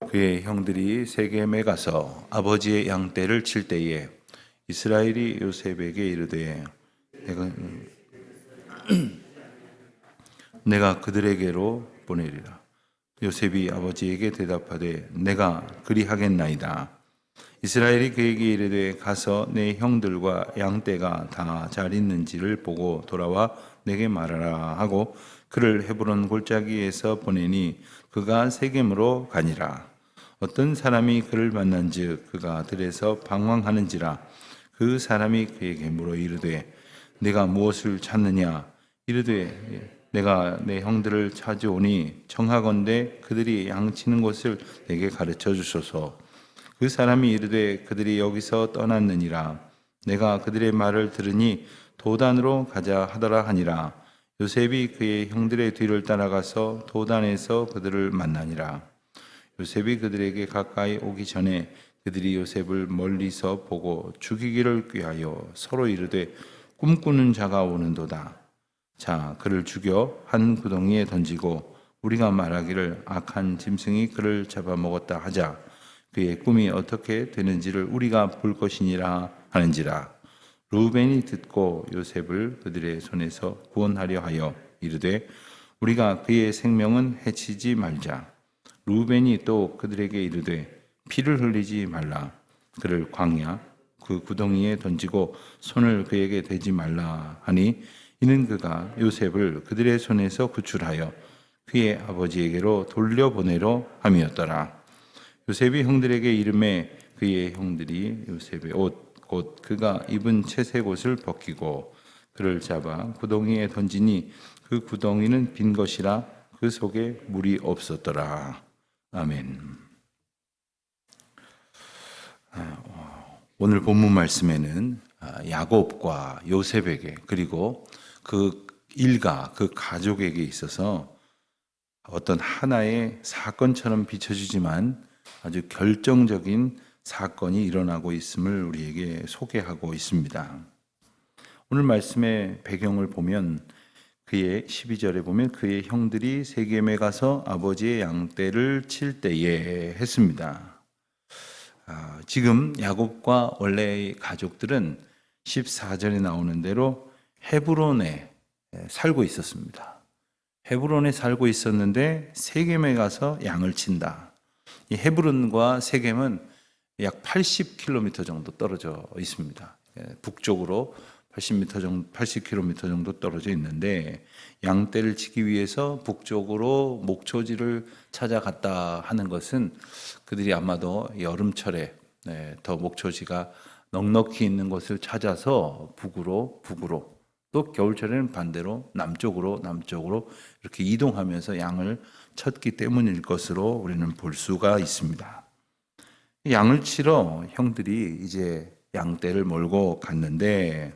그의 형들이 세겜에 가서 아버지의 양떼를 칠 때에 이스라엘이 요셉에게 이르되 내가 그들에게로 보내리라. 요셉이 아버지에게 대답하되 내가 그리하겠나이다. 이스라엘이 그에게 이르되 가서 내 형들과 양떼가 다 잘 있는지를 보고 돌아와 내게 말하라 하고 그를 헤브론 골짜기에서 보내니 그가 세겜으로 가니라. 어떤 사람이 그를 만난즉 그가 들에서 방황하는지라. 그 사람이 그에게 물어 이르되 네가 무엇을 찾느냐. 이르되 내가 내 형들을 찾아오니 청하건대 그들이 양치는 곳을 내게 가르쳐 주소서. 그 사람이 이르되 그들이 여기서 떠났느니라. 내가 그들의 말을 들으니 도단으로 가자 하더라 하니라. 요셉이 그의 형들의 뒤를 따라가서 도단에서 그들을 만나니라. 요셉이 그들에게 가까이 오기 전에 그들이 요셉을 멀리서 보고 죽이기를 꾀하여 서로 이르되 꿈꾸는 자가 오는도다. 자, 그를 죽여 한 구덩이에 던지고 우리가 말하기를 악한 짐승이 그를 잡아먹었다 하자. 그의 꿈이 어떻게 되는지를 우리가 볼 것이니라 하는지라. 루벤이 듣고 요셉을 그들의 손에서 구원하려 하여 이르되 우리가 그의 생명은 해치지 말자. 루벤이 또 그들에게 이르되 피를 흘리지 말라. 그를 광야 그 구덩이에 던지고 손을 그에게 대지 말라 하니 이는 그가 요셉을 그들의 손에서 구출하여 그의 아버지에게로 돌려보내려 함이었더라. 요셉이 형들에게 이름에 그의 형들이 요셉의 옷 곧 그가 입은 채색 옷을 벗기고 그를 잡아 구덩이에 던지니 그 구덩이는 빈 것이라 그 속에 물이 없었더라. 아멘. 오늘 본문 말씀에는 야곱과 요셉에게 그리고 그 일가 그 가족에게 있어서 어떤 하나의 사건처럼 비춰지지만 아주 결정적인 사건이 일어나고 있음을 우리에게 소개하고 있습니다. 오늘 말씀의 배경을 보면 그의 12절에 보면 그의 형들이 세겜에 가서 아버지의 양떼를 칠 때에 했습니다. 지금 야곱과 원래의 가족들은 14절에 나오는 대로 헤브론에 살고 있었습니다. 헤브론에 살고 있었는데 세겜에 가서 양을 친다. 이 헤브론과 세겜은 약 80km 정도 떨어져 있습니다. 북쪽으로 80km 정도 떨어져 있는데 양떼를 치기 위해서 북쪽으로 목초지를 찾아갔다 하는 것은 그들이 아마도 여름철에 더 목초지가 넉넉히 있는 곳을 찾아서 북으로 또 겨울철에는 반대로 남쪽으로 이렇게 이동하면서 양을 쳤기 때문일 것으로 우리는 볼 수가 있습니다. 양을 치러 형들이 이제 양떼를 몰고 갔는데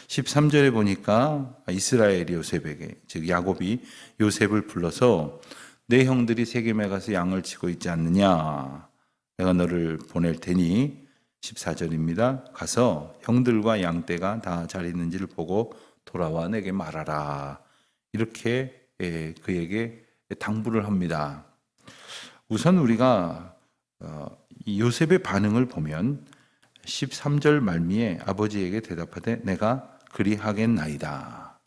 13절에 보니까 이스라엘이 요셉에게 즉 야곱이 요셉을 불러서 내 형들이 세겜에 가서 양을 치고 있지 않느냐 내가 너를 보낼 테니 14절입니다. 가서 형들과 양떼가 다 잘 있는지를 보고 돌아와 내게 말하라. 이렇게 그에게 당부를 합니다. 우선 우리가 이 요셉의 반응을 보면 13절 말미에 아버지에게 대답하되 내가 그리하겠나이다.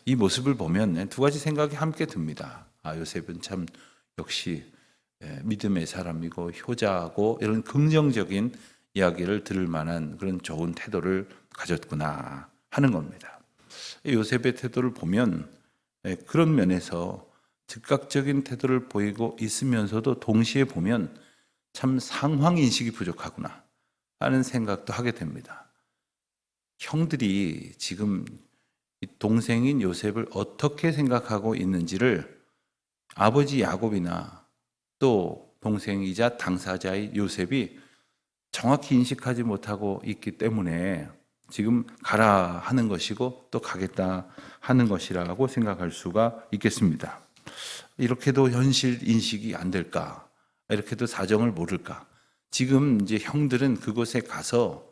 이 모습을 보면 두 가지 생각이 함께 듭니다. 요셉은 참 역시 믿음의 사람이고 효자고 이런 긍정적인 이야기를 들을 만한 그런 좋은 태도를 가졌구나 하는 겁니다. 요셉의 태도를 보면 그런 면에서 즉각적인 태도를 보이고 있으면서도 동시에 보면 참 상황인식이 부족하구나 하는 생각도 하게 됩니다. 형들이 지금 동생인 요셉을 어떻게 생각하고 있는지를 아버지 야곱이나 또 동생이자 당사자의 요셉이 정확히 인식하지 못하고 있기 때문에 지금 가라 하는 것이고 또 가겠다 하는 것이라고 생각할 수가 있겠습니다. 이렇게도 현실 인식이 안 될까? 이렇게도 사정을 모를까? 지금 이제 형들은 그곳에 가서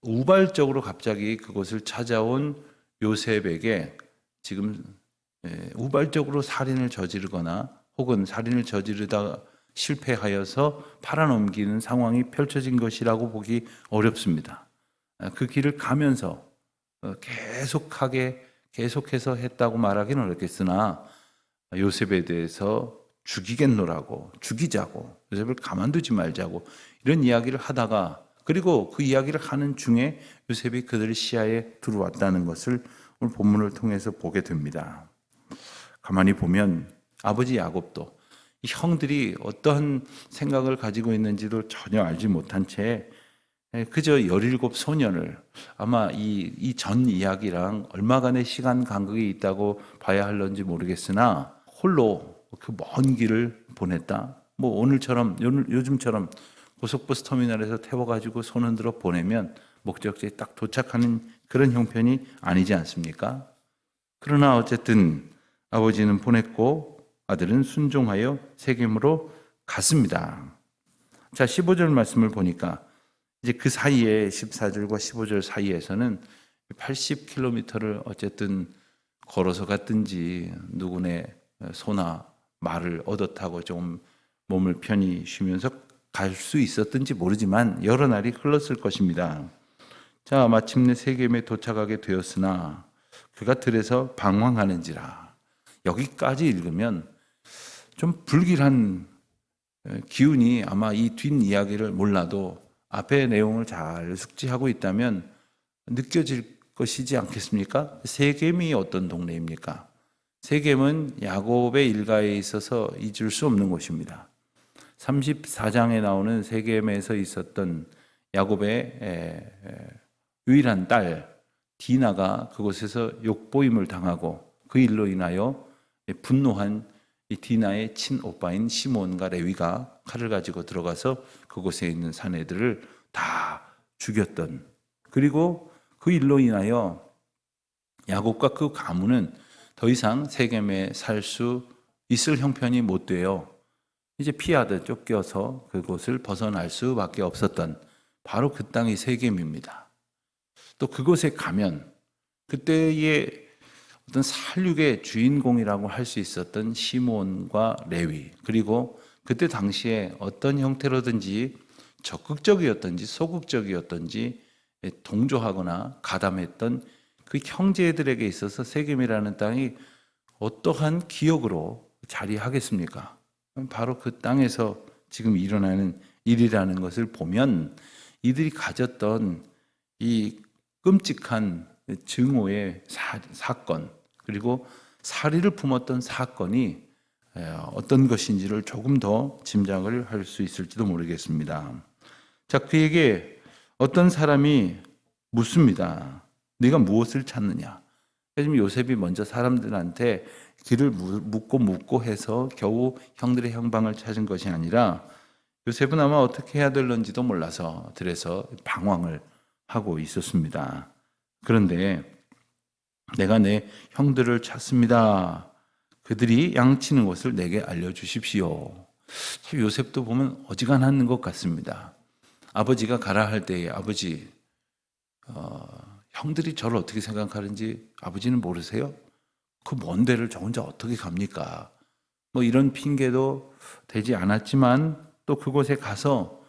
우발적으로 갑자기 그곳을 찾아온 요셉에게 지금 우발적으로 살인을 저지르거나 혹은 살인을 저지르다 실패하여서 팔아넘기는 상황이 펼쳐진 것이라고 보기 어렵습니다. 그 길을 가면서 계속해서 했다고 말하기는 어렵겠으나 요셉에 대해서 죽이자고 요셉을 가만두지 말자고 이런 이야기를 하다가, 그리고 그 이야기를 하는 중에 요셉이 그들의 시야에 들어왔다는 것을 오늘 본문을 통해서 보게 됩니다. 가만히 보면 아버지 야곱도 이 형들이 어떠한 생각을 가지고 있는지도 전혀 알지 못한 채 그저 17 소년을, 아마 이 전 이야기랑 얼마간의 시간 간격이 있다고 봐야 할런지 모르겠으나 홀로 그 먼 길을 보냈다. 요즘처럼 고속버스 터미널에서 태워가지고 손 흔들어 보내면 목적지에 딱 도착하는 그런 형편이 아니지 않습니까? 그러나 어쨌든 아버지는 보냈고 아들은 순종하여 세겜으로 갔습니다. 자, 15절 말씀을 보니까 이제 그 사이에 14절과 15절 사이에서는 80km를 어쨌든 걸어서 갔든지 누구네 소나 말을 얻어 타고 좀 몸을 편히 쉬면서 갈 수 있었든지 모르지만 여러 날이 흘렀을 것입니다. 자, 마침내 세겜에 도착하게 되었으나 그가 들에서 방황하는지라. 여기까지 읽으면 좀 불길한 기운이, 아마 이 뒷이야기를 몰라도 앞의 내용을 잘 숙지하고 있다면 느껴질 것이지 않겠습니까? 세겜이 어떤 동네입니까? 세겜은 야곱의 일가에 있어서 잊을 수 없는 곳입니다. 34장에 나오는 세겜에서 있었던 야곱의 유일한 딸 디나가 그곳에서 욕보임을 당하고 그 일로 인하여 분노한 이 디나의 친오빠인 시몬과 레위가 칼을 가지고 들어가서 그곳에 있는 사내들을 다 죽였던, 그리고 그 일로 인하여 야곱과 그 가문은 더 이상 세겜에 살 수 있을 형편이 못 돼요. 이제 피하듯 쫓겨서 그곳을 벗어날 수밖에 없었던 바로 그 땅이 세겜입니다. 또 그곳에 가면 그때의 어떤 살육의 주인공이라고 할 수 있었던 시몬과 레위, 그리고 그때 당시에 어떤 형태로든지 적극적이었던지 소극적이었던지 동조하거나 가담했던 그 형제들에게 있어서 세겜이라는 땅이 어떠한 기억으로 자리하겠습니까? 바로 그 땅에서 지금 일어나는 일이라는 것을 보면 이들이 가졌던 이 끔찍한 증오의 사건, 그리고 살이를 품었던 사건이 어떤 것인지를 조금 더 짐작을 할 수 있을지도 모르겠습니다. 자, 그에게 어떤 사람이 묻습니다. 네가 무엇을 찾느냐? 지금 요셉이 먼저 사람들한테 길을 묻고 해서 겨우 형들의 형방을 찾은 것이 아니라 요셉은 아마 어떻게 해야 될런지도 몰라서 들에서 방황을 하고 있었습니다. 그런데 내가 내 형들을 찾습니다. 그들이 양치는 곳을 내게 알려주십시오. 요셉도 보면 어지간한 것 같습니다. 아버지가 가라 할 때에 아버지, 형들이 저를 어떻게 생각하는지 아버지는 모르세요? 그 먼 데를 저 혼자 어떻게 갑니까? 이런 핑계도 되지 않았지만 또 그곳에 가서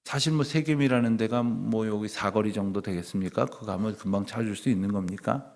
사실 세겜이라는 데가 여기 사거리 정도 되겠습니까? 그 가면 금방 찾을 수 있는 겁니까?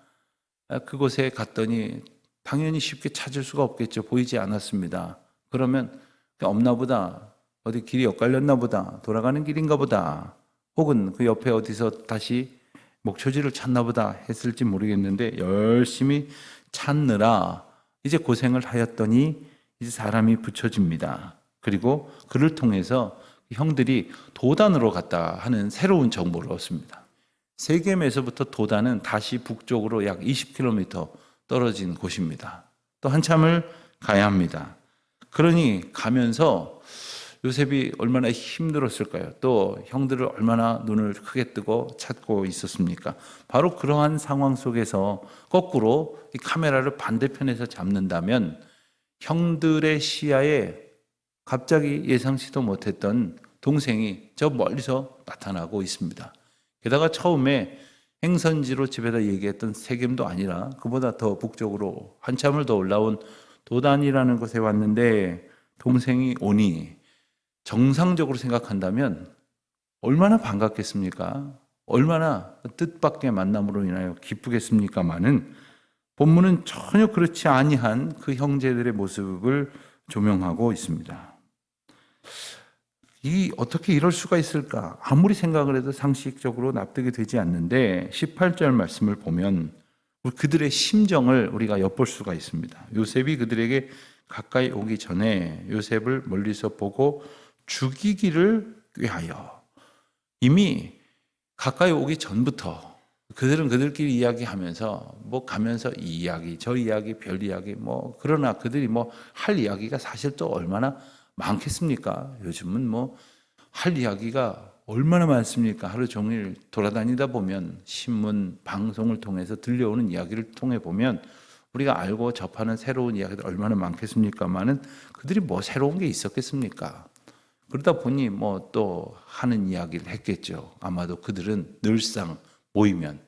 그곳에 갔더니 당연히 쉽게 찾을 수가 없겠죠. 보이지 않았습니다. 그러면 없나 보다, 어디 길이 엇갈렸나 보다, 돌아가는 길인가 보다, 혹은 그 옆에 어디서 다시 목초지를 찾나 보다 했을지 모르겠는데 열심히 찾느라 이제 고생을 하였더니 이제 사람이 붙여집니다. 그리고 그를 통해서 형들이 도단으로 갔다 하는 새로운 정보를 얻습니다. 세겜에서부터 도단은 다시 북쪽으로 약 20km 떨어진 곳입니다. 또 한참을 가야 합니다. 그러니 가면서 요셉이 얼마나 힘들었을까요? 또 형들을 얼마나 눈을 크게 뜨고 찾고 있었습니까? 바로 그러한 상황 속에서 거꾸로 이 카메라를 반대편에서 잡는다면 형들의 시야에 갑자기 예상치도 못했던 동생이 저 멀리서 나타나고 있습니다. 게다가 처음에 행선지로 집에다 얘기했던 세겜도 아니라 그보다 더 북쪽으로 한참을 더 올라온 도단이라는 곳에 왔는데 동생이 오니 정상적으로 생각한다면 얼마나 반갑겠습니까? 얼마나 뜻밖의 만남으로 인하여 기쁘겠습니까마는 본문은 전혀 그렇지 아니한 그 형제들의 모습을 조명하고 있습니다. 어떻게 이럴 수가 있을까? 아무리 생각을 해도 상식적으로 납득이 되지 않는데 18절 말씀을 보면 그들의 심정을 우리가 엿볼 수가 있습니다. 요셉이 그들에게 가까이 오기 전에 요셉을 멀리서 보고 죽이기를 꾀하여, 이미 가까이 오기 전부터 그들은 그들끼리 이야기하면서 가면서 이 이야기 저 이야기 별 이야기 그러나 그들이 할 이야기가 사실 또 얼마나 많겠습니까? 요즘은 할 이야기가 얼마나 많습니까? 하루 종일 돌아다니다 보면 신문, 방송을 통해서 들려오는 이야기를 통해 보면 우리가 알고 접하는 새로운 이야기들 얼마나 많겠습니까마는 그들이 새로운 게 있었겠습니까? 그러다 보니 또 하는 이야기를 했겠죠. 아마도 그들은 늘상 모이면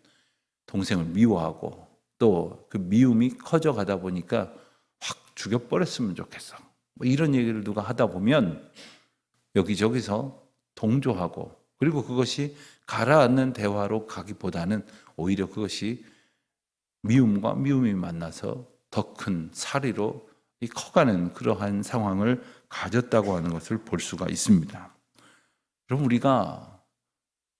동생을 미워하고 또 그 미움이 커져가다 보니까 확 죽여버렸으면 좋겠어. 이런 얘기를 누가 하다 보면 여기저기서 동조하고, 그리고 그것이 가라앉는 대화로 가기보다는 오히려 그것이 미움과 미움이 만나서 더 큰 사리로 커가는 그러한 상황을 가졌다고 하는 것을 볼 수가 있습니다. 그럼 우리가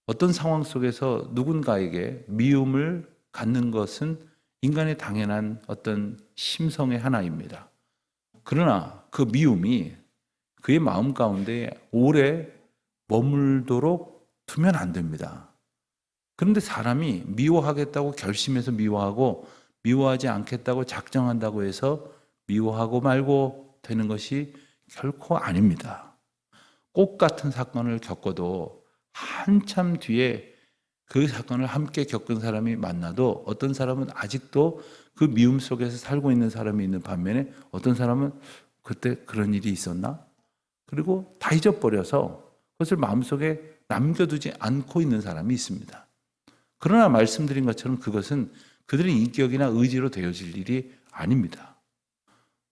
어떤 상황 속에서 누군가에게 미움을 갖는 것은 인간의 당연한 어떤 심성의 하나입니다. 그러나 그 미움이 그의 마음 가운데 오래 머물도록 두면 안 됩니다. 그런데 사람이 미워하겠다고 결심해서 미워하고 미워하지 않겠다고 작정한다고 해서 미워하고 말고 되는 것이 결코 아닙니다. 꽃 같은 사건을 겪어도 한참 뒤에 그 사건을 함께 겪은 사람이 만나도 어떤 사람은 아직도 그 미움 속에서 살고 있는 사람이 있는 반면에 어떤 사람은 그때 그런 일이 있었나? 그리고 다 잊어버려서 그것을 마음속에 남겨두지 않고 있는 사람이 있습니다. 그러나 말씀드린 것처럼 그것은 그들의 인격이나 의지로 되어질 일이 아닙니다.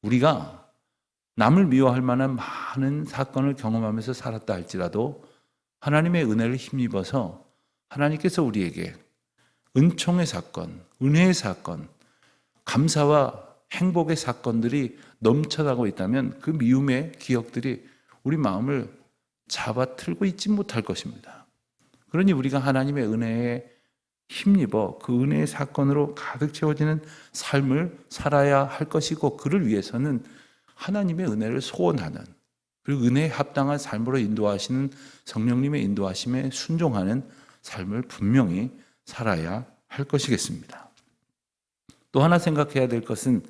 우리가 남을 미워할 만한 많은 사건을 경험하면서 살았다 할지라도 하나님의 은혜를 힘입어서 하나님께서 우리에게 은총의 사건, 은혜의 사건, 감사와 행복의 사건들이 넘쳐나고 있다면 그 미움의 기억들이 우리 마음을 잡아틀고 있지 못할 것입니다. 그러니 우리가 하나님의 은혜에 힘입어 그 은혜의 사건으로 가득 채워지는 삶을 살아야 할 것이고, 그를 위해서는 하나님의 은혜를 소원하는, 그리고 은혜에 합당한 삶으로 인도하시는 성령님의 인도하심에 순종하는 삶을 분명히 살아야 할 것이겠습니다. 또 하나 생각해야 될 것은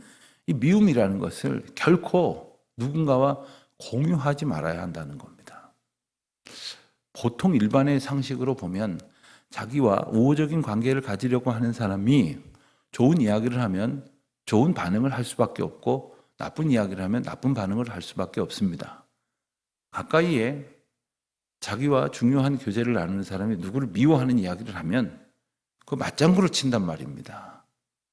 이 미움이라는 것을 결코 누군가와 공유하지 말아야 한다는 겁니다. 보통 일반의 상식으로 보면 자기와 우호적인 관계를 가지려고 하는 사람이 좋은 이야기를 하면 좋은 반응을 할 수밖에 없고 나쁜 이야기를 하면 나쁜 반응을 할 수밖에 없습니다. 가까이에 자기와 중요한 교제를 나누는 사람이 누구를 미워하는 이야기를 하면 그 맞장구를 친단 말입니다.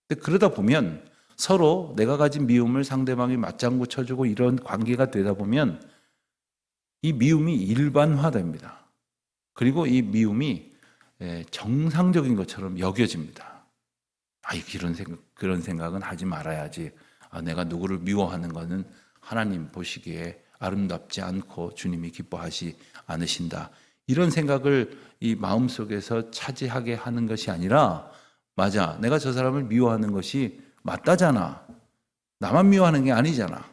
근데 그러다 보면 서로 내가 가진 미움을 상대방이 맞장구 쳐주고 이런 관계가 되다 보면 이 미움이 일반화됩니다. 그리고 이 미움이 정상적인 것처럼 여겨집니다. 그런 생각은 하지 말아야지. 내가 누구를 미워하는 것은 하나님 보시기에 아름답지 않고 주님이 기뻐하지 않으신다. 이런 생각을 이 마음속에서 차지하게 하는 것이 아니라, 맞아, 내가 저 사람을 미워하는 것이 맞다잖아. 나만 미워하는 게 아니잖아.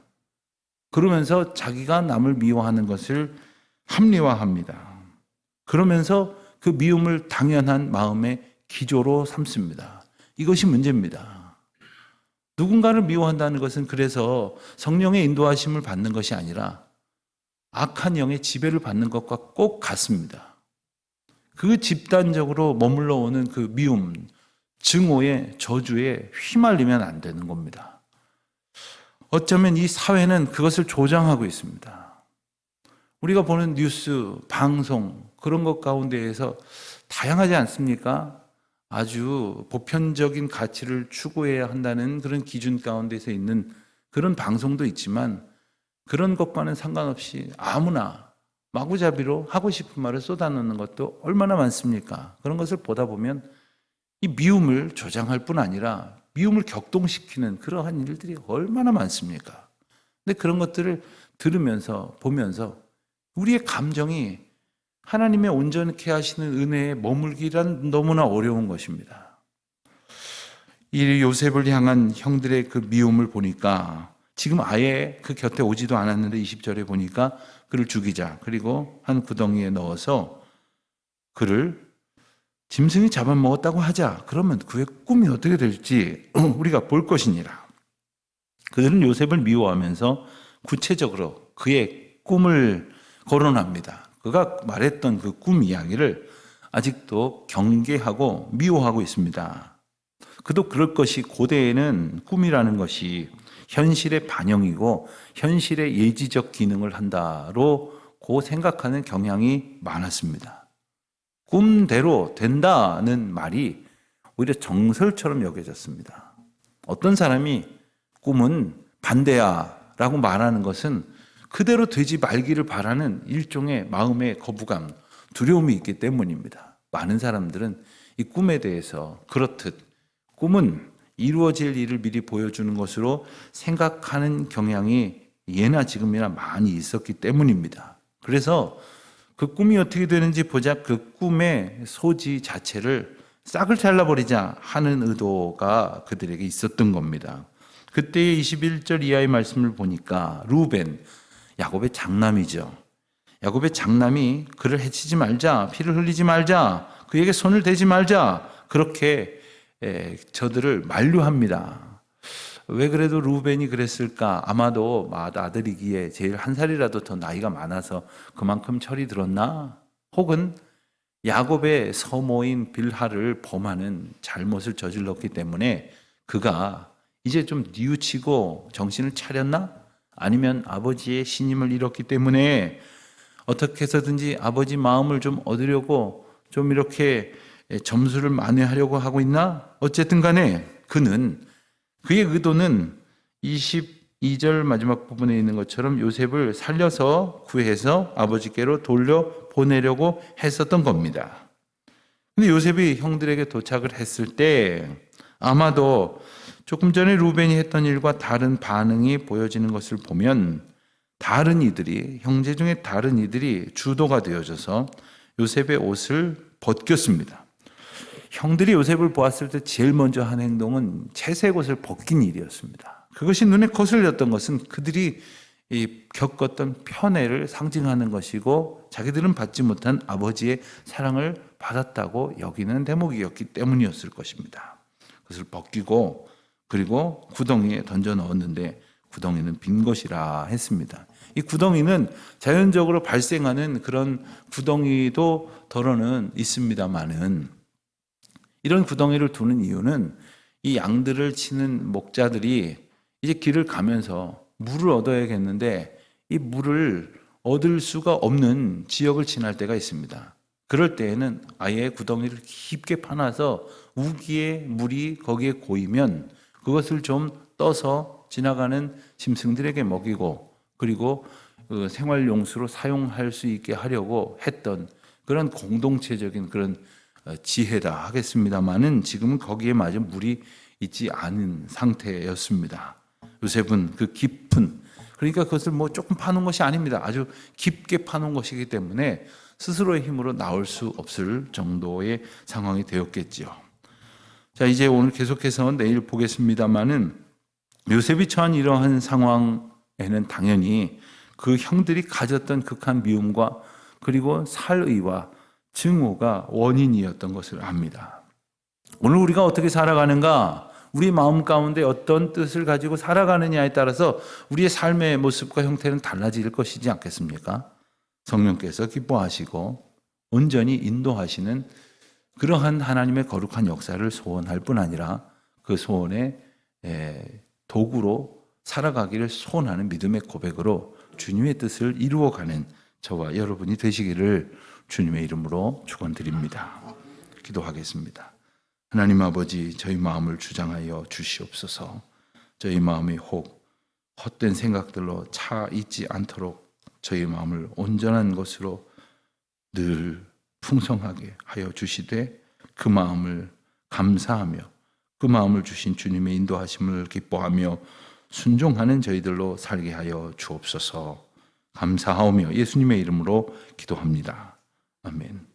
그러면서 자기가 남을 미워하는 것을 합리화합니다. 그러면서 그 미움을 당연한 마음의 기조로 삼습니다. 이것이 문제입니다. 누군가를 미워한다는 것은 그래서 성령의 인도하심을 받는 것이 아니라 악한 영의 지배를 받는 것과 꼭 같습니다. 그 집단적으로 머물러 오는 그 미움, 증오의 저주에 휘말리면 안 되는 겁니다. 어쩌면 이 사회는 그것을 조장하고 있습니다. 우리가 보는 뉴스, 방송, 그런 것 가운데에서 다양하지 않습니까? 아주 보편적인 가치를 추구해야 한다는 그런 기준 가운데서 있는 그런 방송도 있지만, 그런 것과는 상관없이 아무나 마구잡이로 하고 싶은 말을 쏟아놓는 것도 얼마나 많습니까? 그런 것을 보다 보면 이 미움을 조장할 뿐 아니라 미움을 격동시키는 그러한 일들이 얼마나 많습니까? 근데 그런 것들을 들으면서 보면서 우리의 감정이 하나님의 온전케 하시는 은혜에 머물기란 너무나 어려운 것입니다. 이 요셉을 향한 형들의 그 미움을 보니까 지금 아예 그 곁에 오지도 않았는데 20절에 보니까 그를 죽이자. 그리고 한 구덩이에 넣어서 그를 짐승이 잡아먹었다고 하자. 그러면 그의 꿈이 어떻게 될지 우리가 볼 것이니라. 그들은 요셉을 미워하면서 구체적으로 그의 꿈을 거론합니다. 그가 말했던 그 꿈 이야기를 아직도 경계하고 미워하고 있습니다. 그도 그럴 것이 고대에는 꿈이라는 것이 현실의 반영이고 현실의 예지적 기능을 한다로 고 생각하는 경향이 많았습니다. 꿈대로 된다는 말이 오히려 정설처럼 여겨졌습니다. 어떤 사람이 꿈은 반대야 라고 말하는 것은 그대로 되지 말기를 바라는 일종의 마음의 거부감, 두려움이 있기 때문입니다. 많은 사람들은 이 꿈에 대해서 그렇듯 꿈은 이루어질 일을 미리 보여주는 것으로 생각하는 경향이 예나 지금이나 많이 있었기 때문입니다. 그래서 그 꿈이 어떻게 되는지 보자 그 꿈의 소지 자체를 싹을 잘라버리자 하는 의도가 그들에게 있었던 겁니다. 그때의 21절 이하의 말씀을 보니까 루벤, 야곱의 장남이죠. 야곱의 장남이 그를 해치지 말자, 피를 흘리지 말자, 그에게 손을 대지 말자 그렇게 저들을 만류합니다. 왜 그래도 루벤이 그랬을까? 아마도 아들이기에 제일 한 살이라도 더 나이가 많아서 그만큼 철이 들었나? 혹은 야곱의 서모인 빌하를 범하는 잘못을 저질렀기 때문에 그가 이제 좀 뉘우치고 정신을 차렸나? 아니면 아버지의 신임을 잃었기 때문에 어떻게 해서든지 아버지 마음을 좀 얻으려고 좀 이렇게 점수를 만회하려고 하고 있나? 어쨌든 간에 그의 의도는 22절 마지막 부분에 있는 것처럼 요셉을 살려서 구해서 아버지께로 돌려보내려고 했었던 겁니다. 근데 요셉이 형들에게 도착을 했을 때 아마도 조금 전에 루벤이 했던 일과 다른 반응이 보여지는 것을 보면 형제 중에 다른 이들이 주도가 되어져서 요셉의 옷을 벗겼습니다. 형들이 요셉을 보았을 때 제일 먼저 한 행동은 채색 옷을 벗긴 일이었습니다. 그것이 눈에 거슬렸던 것은 그들이 겪었던 편애를 상징하는 것이고 자기들은 받지 못한 아버지의 사랑을 받았다고 여기는 대목이었기 때문이었을 것입니다. 그것을 벗기고 그리고 구덩이에 던져 넣었는데 구덩이는 빈 것이라 했습니다. 이 구덩이는 자연적으로 발생하는 그런 구덩이도 덜어는 있습니다만은 이런 구덩이를 두는 이유는 이 양들을 치는 목자들이 이제 길을 가면서 물을 얻어야겠는데 이 물을 얻을 수가 없는 지역을 지날 때가 있습니다. 그럴 때에는 아예 구덩이를 깊게 파놔서 우기에 물이 거기에 고이면 그것을 좀 떠서 지나가는 짐승들에게 먹이고 그리고 생활용수로 사용할 수 있게 하려고 했던 그런 공동체적인 그런 지혜다 하겠습니다만은 지금은 거기에 마저 물이 있지 않은 상태였습니다. 요셉은 그 깊은 그러니까 그것을 뭐 조금 파놓은 것이 아닙니다. 아주 깊게 파놓은 것이기 때문에 스스로의 힘으로 나올 수 없을 정도의 상황이 되었겠지요. 자, 이제 오늘 계속해서 내일 보겠습니다만은 요셉이 처한 이러한 상황에는 당연히 그 형들이 가졌던 극한 미움과 그리고 살의와 증오가 원인이었던 것을 압니다. 오늘 우리가 어떻게 살아가는가? 우리 마음 가운데 어떤 뜻을 가지고 살아가느냐에 따라서 우리의 삶의 모습과 형태는 달라질 것이지 않겠습니까? 성령께서 기뻐하시고 온전히 인도하시는 그러한 하나님의 거룩한 역사를 소원할 뿐 아니라 그 소원의 도구로 살아가기를 소원하는 믿음의 고백으로 주님의 뜻을 이루어가는 저와 여러분이 되시기를 주님의 이름으로 축원드립니다. 기도하겠습니다. 하나님 아버지, 저희 마음을 주장하여 주시옵소서. 저희 마음이 혹 헛된 생각들로 차 있지 않도록 저희 마음을 온전한 것으로 늘 풍성하게 하여 주시되 그 마음을 감사하며 그 마음을 주신 주님의 인도하심을 기뻐하며 순종하는 저희들로 살게 하여 주옵소서. 감사하오며 예수님의 이름으로 기도합니다. 아멘.